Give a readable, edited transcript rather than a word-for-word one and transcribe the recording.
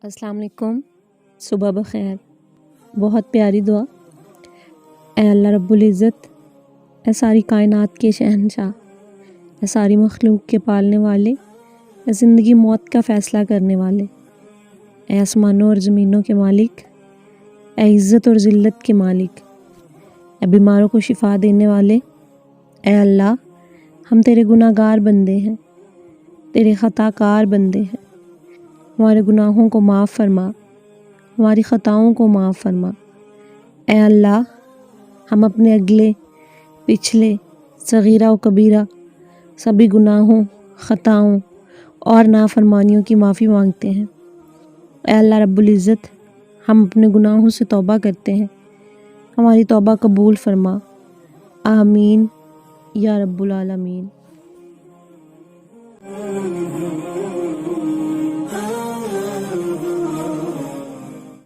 السلام علیکم، صبح بخیر۔ بہت پیاری دعا۔ اے اللہ رب العزت، اے ساری کائنات کے شہنشاہ، اے ساری مخلوق کے پالنے والے، اے زندگی موت کا فیصلہ کرنے والے، اے آسمانوں اور زمینوں کے مالک، اے عزت اور ذلت کے مالک، اے بیماروں کو شفا دینے والے، اے اللہ ہم تیرے گناہ گار بندے ہیں، تیرے خطا کار بندے ہیں، ہمارے گناہوں کو معاف فرما، ہماری خطاؤں کو معاف فرما۔ اے اللہ ہم اپنے اگلے پچھلے صغیرہ و کبیرہ سبھی گناہوں، خطاؤں اور نافرمانیوں کی معافی مانگتے ہیں۔ اے اللہ رب العزت ہم اپنے گناہوں سے توبہ کرتے ہیں، ہماری توبہ قبول فرما، آمین یا رب العالمین۔